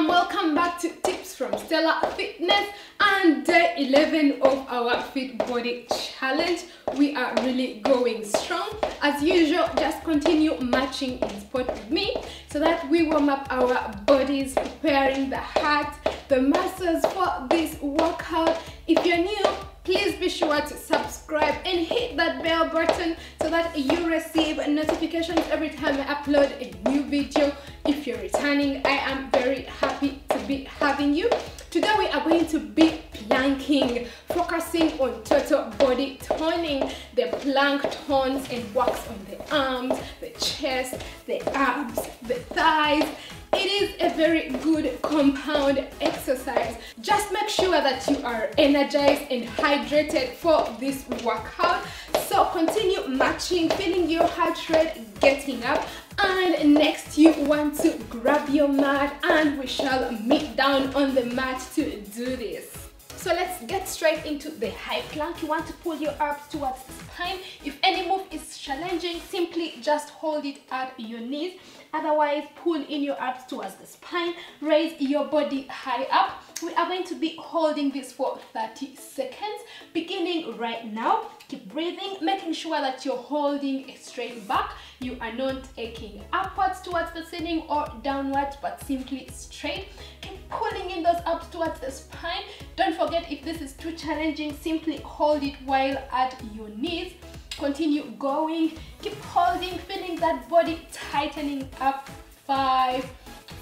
Welcome back to Tips from Stella Fitness and day 11 of our Fit Body Challenge. We are really going strong. As usual, just continue marching in sport with me so that we warm up our bodies, preparing the heart, the muscles for this workout. If you're new, please be sure to subscribe and hit that bell button so that you receive notifications every time I upload a new video. If you're returning, I am very happy to be having you. Today we are going to be planking, focusing on total body toning. The plank tones and works on the arms, the chest, the abs, the thighs. It is a very good compound exercise. Just make sure that you are energized and hydrated for this workout. So continue marching, feeling your heart rate getting up. And next you want to grab your mat and we shall meet down on the mat to do this. So let's get straight into the high plank. You want to pull your arms towards the spine. If any move is challenging, simply just hold it at your knees. Otherwise, pull in your arms towards the spine. Raise your body high up. We are going to be holding this for 30 seconds, beginning right now. Keep breathing, making sure that you're holding a straight back. You are not aching upwards towards the ceiling or downwards, but simply straight. Keep pulling in those abs towards the spine. Don't forget, if this is too challenging, simply hold it while at your knees. Continue going, keep holding, feeling that body tightening up. 5,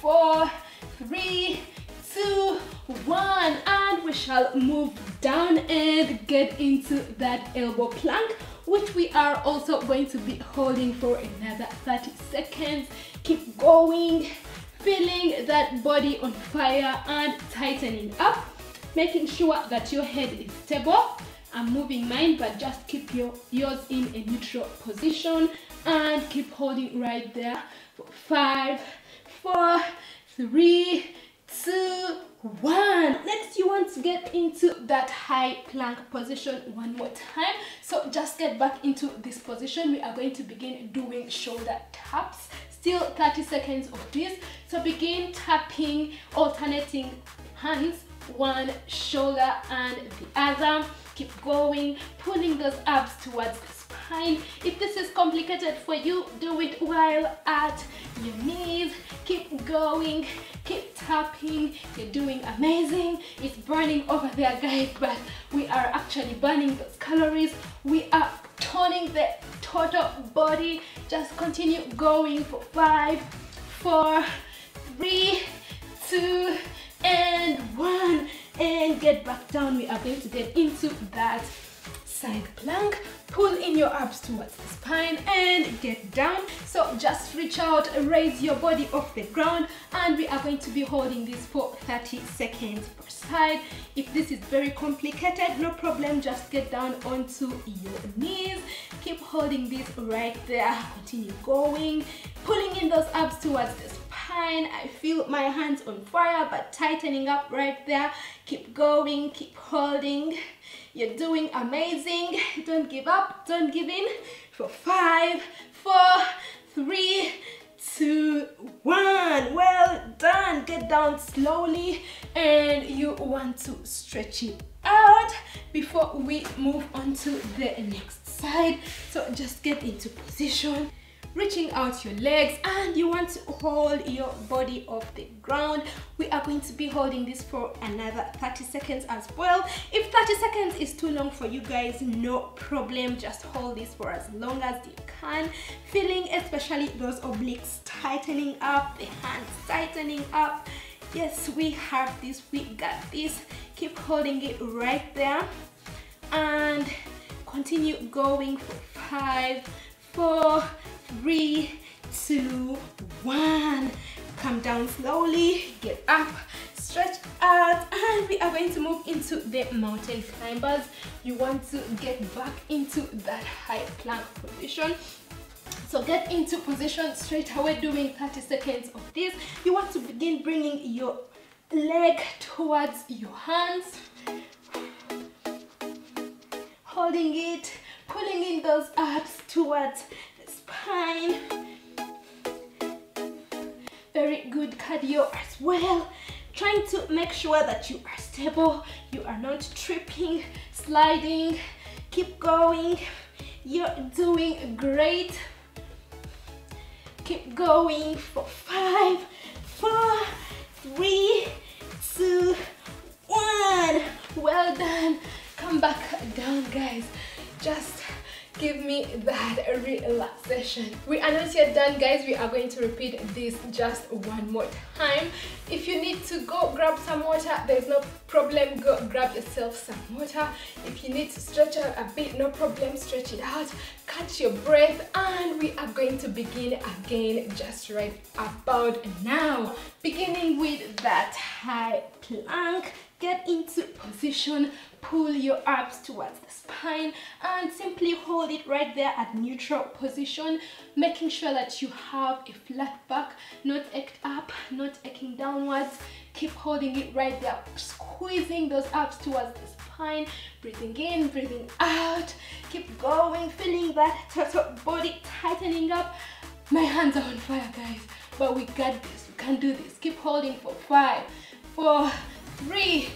4, 3, 2, 1, and we shall move down and get into that elbow plank, which we are also going to be holding for another 30 seconds. Keep going, feeling that body on fire and tightening up, making sure that your head is stable. I'm moving mine, but just keep yours in a neutral position and keep holding right there for 5, 4, 3, 2, 1. Next, you want to get into that high plank position one more time. So just get back into this position. We are going to begin doing shoulder taps. Still 30 seconds of this. So begin tapping, alternating hands, one shoulder and the other. Keep going, pulling those abs towards the spine. If this is complicated for you, do it while at your knees. Keep going, keep tapping. You're doing amazing. It's burning over there, guys, but we are actually burning those calories. We are toning the total body. Just continue going for 5, 4, 3, 2, and 1. And get back down. We are going to get into that side plank. Pull in your abs towards the spine and get down. So just reach out, raise your body off the ground, and we are going to be holding this for 30 seconds per side. If this is very complicated, no problem, just get down onto your knees. Keep holding this right there. Continue going, pulling in those abs towards the spine. I feel my hands on fire, but tightening up right there. Keep going, keep holding. You're doing amazing. Don't give up, don't give in. For 5, 4, 3, 2, 1. Well done. Get down slowly, and you want to stretch it out before we move on to the next side. So just get into position, reaching out your legs, and you want to hold your body off the ground. We are going to be holding this for another 30 seconds as well. If 30 seconds is too long for you guys, no problem, just hold this for as long as you can, feeling especially those obliques tightening up, the hands tightening up. Yes, we have this, we got this. Keep holding it right there and continue going for 5, 4, 3, 2, 1. Come down slowly, get up, stretch out, and we are going to move into the mountain climbers. You want to get back into that high plank position. So get into position straight away, doing 30 seconds of this. You want to begin bringing your leg towards your hands, holding it, pulling in those abs towards the spine. very good cardio as well. Trying to make sure that you are stable, you are not tripping, sliding. Keep going. You're doing great. Keep going for 5, 4, 3, 2, 1. Well done. Come back down, guys. Just give me that relaxation. We are not yet done, guys. We are going to repeat this just one more time. If you need to go grab some water, there's no problem. Go grab yourself some water. If you need to stretch out a bit, no problem, stretch it out. Catch your breath, and we are going to begin again just right about now. Beginning with that high plank. Get into position, pull your arms towards the spine, and simply hold it right there at neutral position, making sure that you have a flat back, not eked up, not eking downwards. Keep holding it right there, squeezing those abs towards the spine, breathing in, breathing out. Keep going, feeling that total body tightening up. My hands are on fire, guys, but we got this. We can do this. Keep holding for 5, 4, 3,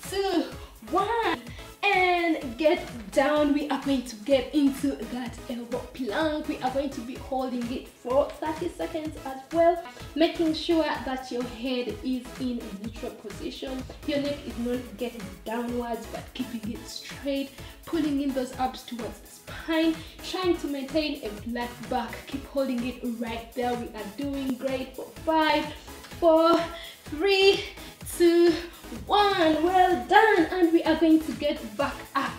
2, 1, and get down. We are going to get into that elbow plank. We are going to be holding it for 30 seconds as well, making sure that your head is in a neutral position. Your neck is not getting downwards, but keeping it straight, pulling in those abs towards the spine, trying to maintain a flat back. Keep holding it right there. We are doing great for 5, 4, 3, 2, 1. Well done. And we are going to get back up,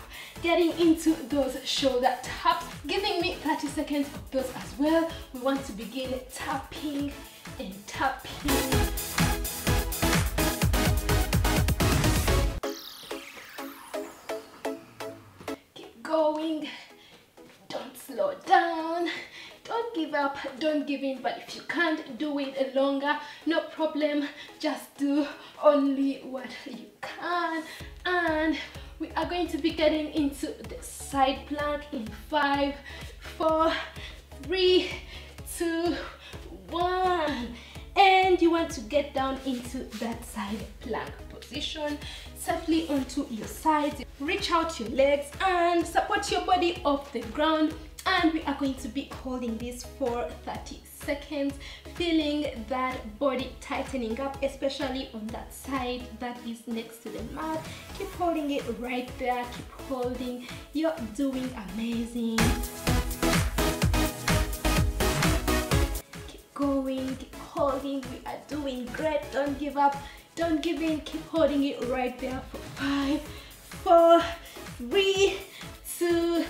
getting into those shoulder taps, giving me 30 seconds of those as well. We want to begin tapping and tapping. Keep going. Don't slow down. Don't give up, don't give in, but if you can't do it longer, no problem. Just do only what you can. And we are going to be getting into the side plank in 5, 4, 3, 2, 1. And you want to get down into that side plank position, safely onto your sides. Reach out your legs and support your body off the ground. And we are going to be holding this for 30 seconds, feeling that body tightening up, especially on that side that is next to the mat. Keep holding it right there. Keep holding. You're doing amazing. Keep going. Keep holding. We are doing great. Don't give up. Don't give in. Keep holding it right there for 5, 4, 3, 2,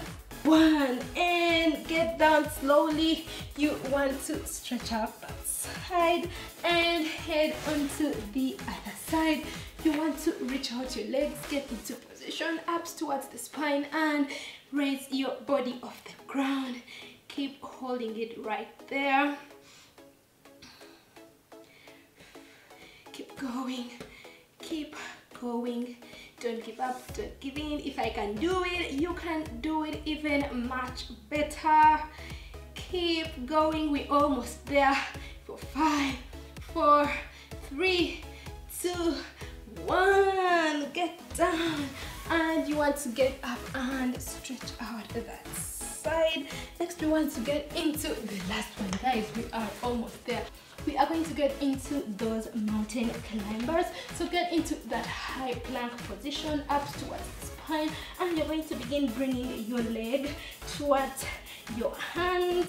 1, and get down slowly. You want to stretch out that side and head onto the other side. You want to reach out your legs, get into position, abs towards the spine, and raise your body off the ground. Keep holding it right there. Keep going. Keep going. Don't give up, don't give in. If I can do it, you can do it even much better. Keep going. We're almost there for 5, 4, 3, 2, 1. Get down. And you want to get up and stretch out that side. Next, we want to get into the last one, guys. We are almost there. We are going to get into those mountain climbers. So get into that high plank position, up towards the spine, and you're going to begin bringing your leg towards your hands.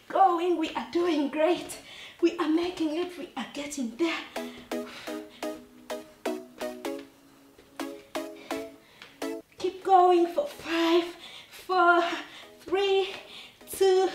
Going, we are doing great. We are making it, we are getting there. Going for 5, 4, 3, 2,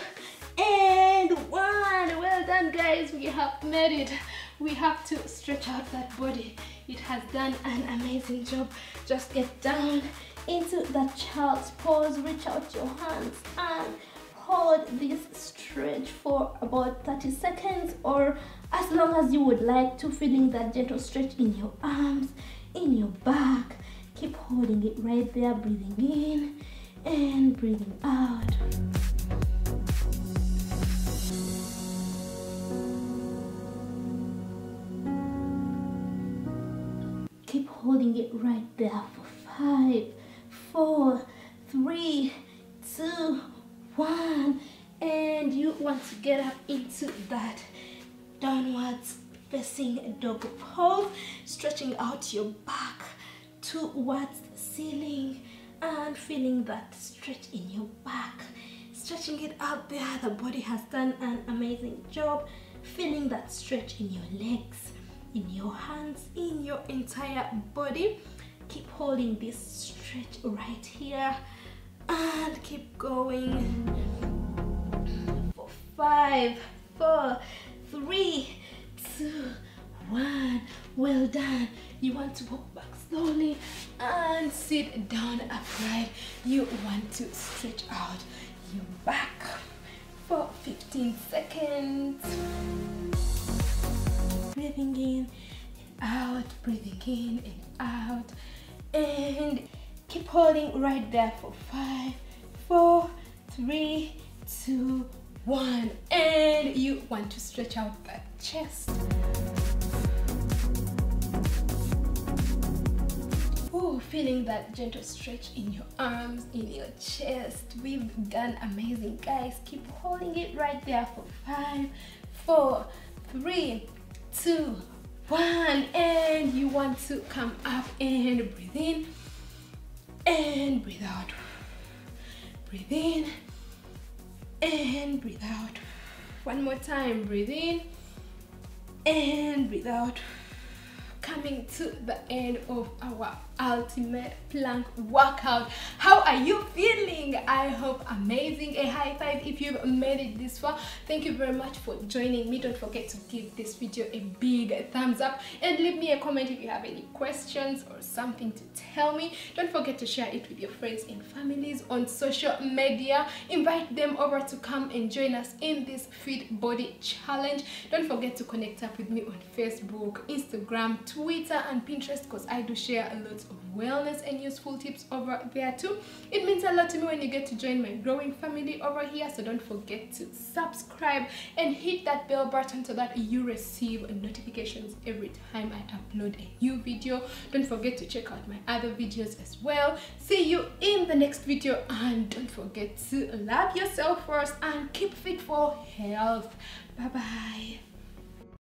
and 1. Well done, guys. We have made it. We have to stretch out that body. It has done an amazing job. Just get down into that child's pose. Reach out your hands and hold this stretch for about 30 seconds or as long as you would like to, feeling that gentle stretch in your arms, in your back. Keep holding it right there, breathing in and breathing out. Keep holding it right there for 5, 4, 3, 2, 1. And you want to get up into that downwards facing dog pose, stretching out your back towards the ceiling and feeling that stretch in your back, stretching it out there. The body has done an amazing job. Feeling that stretch in your legs, in your hands, in your entire body. Keep holding this stretch right here and keep going for 5, 4, 3, 2, 1. Well done. You want to walk back slowly and sit down upright. You want to stretch out your back for 15 seconds. Breathing in and out, breathing in and out, and keep holding right there for 5, 4, 3, 2, 1. And you want to stretch out that chest. Ooh, feeling that gentle stretch in your arms, in your chest. We've done amazing, guys. Keep holding it right there for 5, 4, 3, 2, 1. And you want to come up and breathe in and breathe out. Breathe in and breathe out. One more time. Breathe in and breathe out. Coming to the end of our ultimate plank workout. How are you feeling? I hope amazing. A high five if you've made it this far. Thank you very much for joining me. Don't forget to give this video a big thumbs up and leave me a comment if you have any questions or something to tell me. Don't forget to share it with your friends and families on social media. Invite them over to come and join us in this fit body challenge. Don't forget to connect up with me on Facebook, Instagram, Twitter and Pinterest, because I do share a lot of wellness and useful tips over there too. It means a lot to me when you get to join my growing family over here. So don't forget to subscribe and hit that bell button so that you receive notifications every time I upload a new video. Don't forget to check out my other videos as well. See you in the next video, and don't forget to love yourself first and keep fit for health. Bye bye.